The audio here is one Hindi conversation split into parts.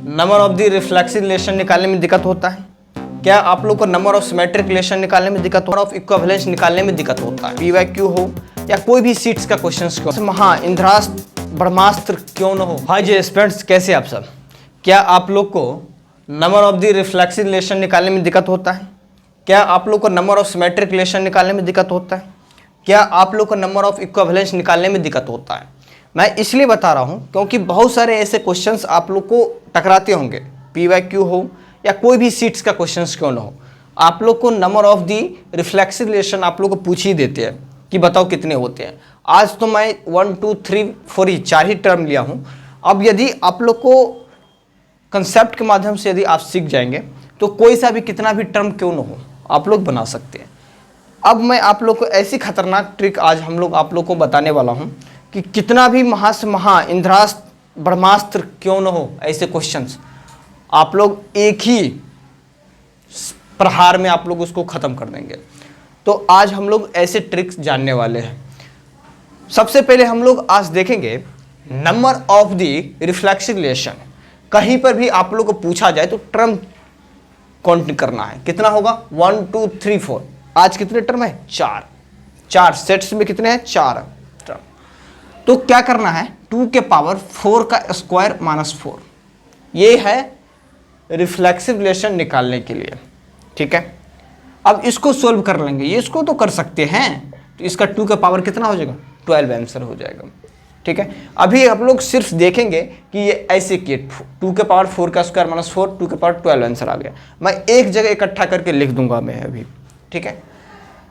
Number of the reflexive relation निकालने में दिक्कत होता है? क्या आप लोग को नंबर ऑफ सिमेट्रिक रिलेशन निकालने में दिक्कत हो, ऑफ इक्विवेलेंस निकालने में दिक्कत होता है? पीवाईक्यू हो या कोई भी सीट्स का क्वेश्चन क्यों, महा इंद्रास्त्र ब्रह्मास्त्र क्यों न हो। हाय जी स्टूडेंट्स, कैसे आप सब? क्या आप लोग को number of the reflexive relation निकालने में दिक्कत होता है? क्या आप लोग को नंबर ऑफ सिमेट्रिक रिलेशन निकालने में दिक्कत होता है? क्या आप लोग को नंबर ऑफ इक्विवेलेंस निकालने में दिक्कत होता है? मैं इसलिए बता रहा हूं क्योंकि बहुत सारे ऐसे क्वेश्चंस आप लोग को टकराते होंगे, पीवाईक्यू हो या कोई भी सीट्स का क्वेश्चंस क्यों ना हो। आप लोग को number of the reflexive relation आप लोग को पूछ ही देते हैं कि बताओ कितने होते हैं। आज तो मैं 1 2 3 4 ही 4 ही टर्म लिया हूं। अब यदि आप लोग को कंसेप्ट के माध्यम से यदि आप सीख जाएंगे तो कोई सा भी कितना भी टर्म क्यों ना हो आप लोग बना सकते हैं। अब मैं आप लोग को ऐसी खतरनाक ट्रिक आज हम लोग आप लोग को बताने वाला हूं कि कितना भी महा से महा इंद्रास्त्र ब्रह्मास्त्र क्यों न हो, ऐसे क्वेश्चंस आप लोग एक ही प्रहार में आप लोग उसको खत्म कर देंगे। तो आज हम लोग ऐसे ट्रिक्स जानने वाले हैं। सबसे पहले हम लोग आज देखेंगे number of the reflexive relation. कहीं पर भी आप लोग को पूछा जाए तो टर्म काउंट करना है, कितना होगा 1 2 3 4। आज कितने टर्म है? 4 सेट्स में कितने हैं? 4 टर्म। तो क्या करना है, 2 के पावर 4 का स्क्वायर माइनस 4, ये है रिफ्लेक्सिव रिलेशन निकालने के लिए। ठीक है, अब इसको सोल्व कर लेंगे। ये इसको तो कर सकते हैं, तो इसका 2 का पावर कितना हो जाएगा? 12 आंसर हो जाएगा। ठीक है, अभी आप लोग सिर्फ देखेंगे कि ये ऐसे किए, 2 के पावर 4 का स्क्वायर माइनस 4, 2 के पावर 12 आंसर आ गया। मैं एक जगह इकट्ठा करके लिख दूंगा मैं अभी। ठीक है,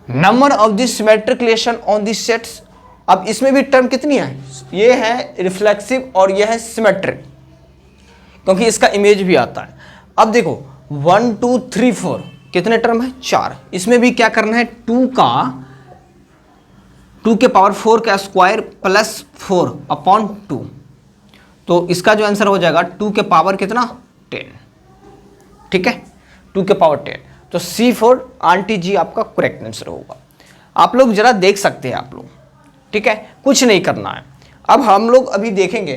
number of the symmetric relation on the sets. अब इसमें भी टर्म कितनी है? ये है रिफ्लेक्सिव और ये है सिमेट्रिक, क्योंकि इसका इमेज भी आता है। अब देखो 1 2 3 4 कितने टर्म है? 4। इसमें भी क्या करना है, 2 के पावर 4 का स्क्वायर प्लस 4 अपॉन 2। तो इसका जो आंसर हो जाएगा 2 के पावर कितना? 10। ठीक है, 2 के पावर 10। तो C4 आंटी जी आपका करेक्ट आंसर होगा। आप लोग जरा देख सकते हैं आप लोग। ठीक है, कुछ नहीं करना है। अब हम लोग अभी देखेंगे।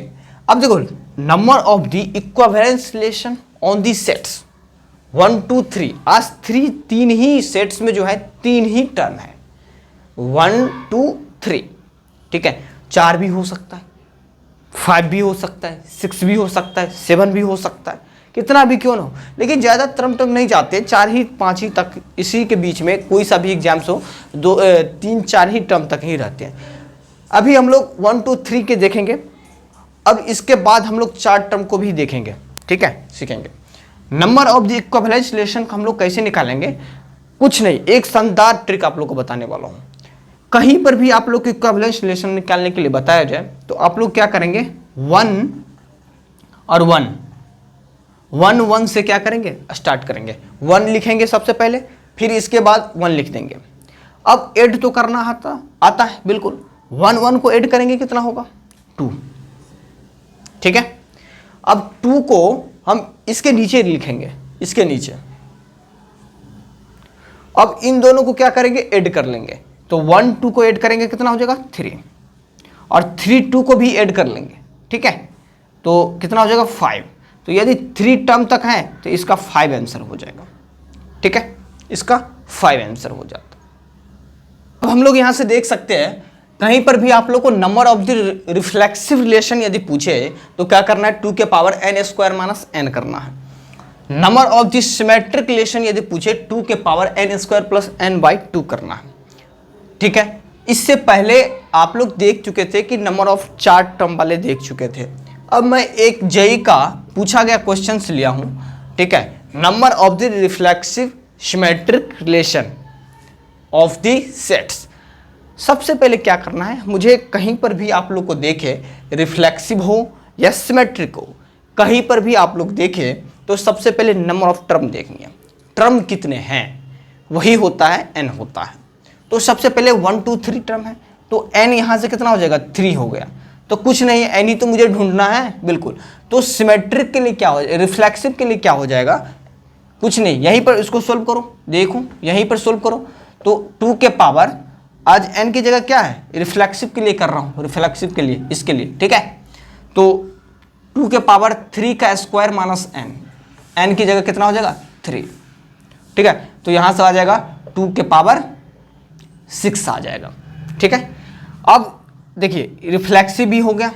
अब देखो number of the equivalence relation on the sets 1 2 3। आज 3 ही सेट्स में जो है 3 ही टर्म है, 1 2 3। ठीक है, 4 भी हो सकता है, 5 भी हो सकता है, 6 भी हो सकता है, 7 भी हो सकता है, कितना भी क्यों ना हो। लेकिन ज़्यादा टर्म तक नहीं जाते, 4 ही 5 ही तक, इसी के बीच में कोई सा भी एग्जाम्स हो 3 4 ही टर्म तक ही रहते हैं। अभी हम लोग 1 2 3 के देखेंगे। अब इसके बाद हम लोग 4 टर्म को भी देखेंगे। ठीक है, सीखेंगे number of the equivalence relation हम लोग कैसे निकालेंगे। कुछ नहीं, एक शानदार ट्रिक आप लोग को बताने वाला हूँ। कहीं पर भी आप लोग को इक्विवेलेंस रिलेशन निकालने के लिए बताया जाए तो आप लोग क्या करेंगे, 1 और 1 1 1 से क्या करेंगे, स्टार्ट करेंगे। 1 लिखेंगे सबसे पहले, फिर इसके बाद 1 लिख देंगे। अब ऐड तो करना आता है बिल्कुल। 1 1 को ऐड करेंगे, कितना होगा? 2। ठीक है, अब 2 को हम इसके नीचे लिखेंगे, इसके नीचे। अब इन दोनों को क्या करेंगे, ऐड कर लेंगे। तो 1 2 को ऐड करेंगे, कितना हो जाएगा? 3। और 3 2 को भी ऐड कर लेंगे। ठीक है, तो कितना हो जाएगा? 5। तो यदि 3 टर्म तक है तो इसका 5 आंसर हो जाएगा। ठीक है, इसका 5 आंसर हो जाता। अब हम लोग यहां से देख सकते हैं, कहीं पर भी आप लोग को number of the reflexive relation यदि पूछे तो क्या करना है, 2 के power n square minus n करना है। Number of the symmetric relation यदि पूछे 2 के power n square plus n by 2 करना है। ठीक है, इससे पहले आप लोग देख चुके थे कि नंबर ऑफ 4 टर्म वाले देख चुके थे। अब मैं एक जेई का पूछा गया क्वेश्चन लिया हूं। ठीक है, number of the reflexive symmetric relation of the sets. सबसे पहले क्या करना है, मुझे कहीं पर भी आप लोग को देखे रिफ्लेक्सिव हो या सिमेट्रिक हो, कहीं पर भी आप लोग देखे तो सबसे पहले नंबर ऑफ टर्म देखनी है। टर्म कितने हैं वही होता है, n होता है। तो सबसे पहले 1 2 3 टर्म है, तो n यहाँ से कितना हो जाएगा? 3 हो गया। तो कुछ नहीं है, n ही तो मुझे ढूंढना है बिल्कुल। तो सिमेट्रिक के लिए क्या हो, रिफ्लेक्सिव के लिए क्या हो जाएगा? कुछ नहीं, यहीं पर इसको सोल्व करो, देखो यहीं पर सोल्व करो। तो 2 के पावर आज n की जगह क्या है, रिफ्लेक्सिव के लिए कर रहा हूँ, रिफ्लेक्सिव के लिए, इसके लिए। ठीक है, तो 2 के पावर 3 का स्क्वायर माइनस n, n की जगह कितना हो जाएगा 3, ठीक है। तो यहाँ से आ जाएगा 2 के पावर 6 आ जाएगा, ठीक है। अब देखिए रिफ्लेक्सिव भी हो गया।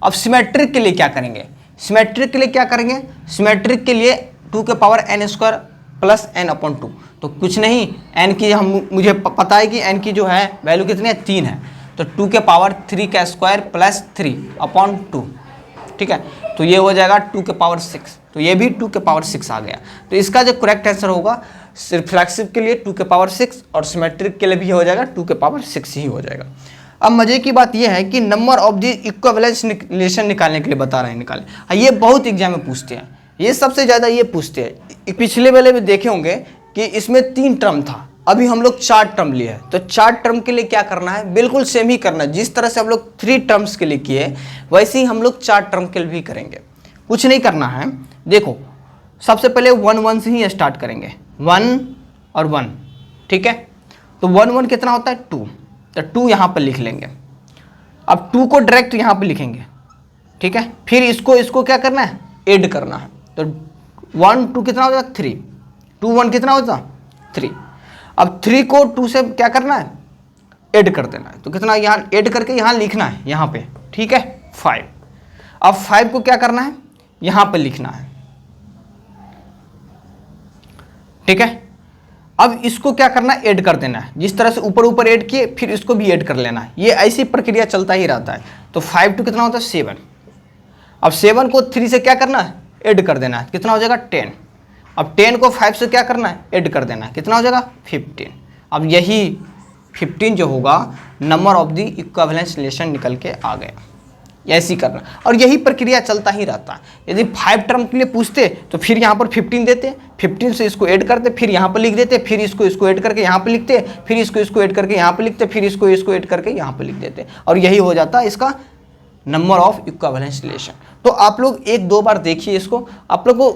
अब सिमेट्रिक के लिए क्या करेंगे, सिमेट्रिक के लिए क्या करेंगे, सिमेट्रिक के लिए 2 के power n square plus n/2, तो कुछ नहीं, n की मुझे पता है कि n की जो है वैल्यू कितनी है 3 है, तो 2 के पावर 3 का स्क्वायर प्लस 3/2, ठीक है। तो ये हो जाएगा 2 के पावर 6, तो ये भी 2 के पावर 6 आ गया। तो इसका जो करेक्ट आंसर होगा रिफ्लेक्सिव के लिए 2 के पावर 6 और सिमेट्रिक के लिए भी हो जाएगा 2 के पावर 6 ही हो जाएगा। अब मजे की बात यह है कि number of the equivalence relation निकालने के लिए बता रहे हैं, निकालें। ये बहुत एग्जाम में पूछते हैं, ये सबसे ज़्यादा ये पूछते हैं। पिछले वाले में देखे होंगे कि इसमें 3 टर्म था, अभी हम लोग 4 टर्म लिए हैं, तो 4 टर्म के लिए क्या करना है, बिल्कुल सेम ही करना है। जिस तरह से हम लोग 3 टर्म्स के लिए किए वैसे ही हम लोग 4 टर्म के लिए भी करेंगे। कुछ नहीं करना है, देखो सबसे पहले 1 से ही स्टार्ट करेंगे, 1 और 1, ठीक है। तो 1 कितना होता है 2, तो 2 यहाँ पर लिख लेंगे। अब 2 को डायरेक्ट यहाँ पर लिखेंगे, ठीक है। फिर इसको क्या करना है, ऐड करना है। तो 1 2 कितना हो जाता 3, 2 1 कितना होता 3। अब 3 को 2 से क्या करना है, ऐड कर देना है। तो कितना यहाँ ऐड करके यहाँ लिखना है, यहाँ पे, ठीक है 5। अब 5 को क्या करना है, यहाँ पे लिखना है, ठीक है। अब इसको क्या करना है, ऐड कर देना है। जिस तरह से ऊपर ऊपर ऐड किए फिर इसको भी ऐड कर लेना है, ये ऐसी प्रक्रिया चलता ही रहता है। तो 5 2 कितना होता है 7। अब 7 को 3 से क्या करना है, ऐड कर देना है, कितना हो जाएगा 10। अब 10 को 5 से क्या करना है, ऐड कर देना है, कितना हो जाएगा 15। अब यही 15 जो होगा number of the equivalence relation निकल के आ गया। ऐसी करना, और यही प्रक्रिया चलता ही रहता है। यदि 5 टर्म के लिए पूछते तो फिर यहाँ पर 15 देते, 15 से इसको ऐड करते, फिर यहाँ पर लिख देते, फिर इसको ऐड करके यहाँ पर लिखते, फिर इसको ऐड करके यहाँ पर लिखते, फिर इसको ऐड करके यहाँ पर लिख देते, और यही हो जाता है इसका नंबर ऑफ इक्विवेलेंस रिलेशन। तो आप लोग 1-2 बार देखिए इसको, आप लोग को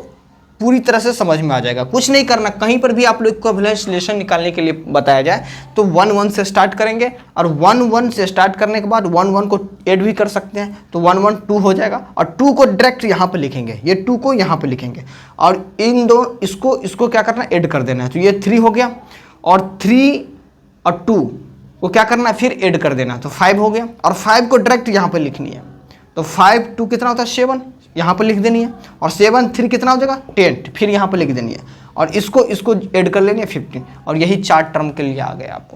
पूरी तरह से समझ में आ जाएगा। कुछ नहीं करना, कहीं पर भी आप लोग इक्विवेलेंस रिलेशन निकालने के लिए बताया जाए तो 1 से स्टार्ट करेंगे, और 1 से स्टार्ट करने के बाद 1 को ऐड भी कर सकते हैं, तो 1 2 हो जाएगा, और 2 को डायरेक्ट यहाँ पर लिखेंगे, ये 2 को यहाँ पर लिखेंगे, और इन दो इसको क्या करना है, ऐड कर देना है। तो ये 3 हो गया, और 3 और 2 को क्या करना है, फिर ऐड कर देना है, तो 5 हो गया, और 5 को डायरेक्ट यहाँ पर लिखनी है। तो 5 2 कितना होता है 7, यहाँ पर लिख देनी है, और 7 3 कितना हो जाएगा 10, फिर यहाँ पर लिख देनी है, और इसको ऐड कर लेनी है 15, और यही 4 टर्म के लिए आ गया आपको।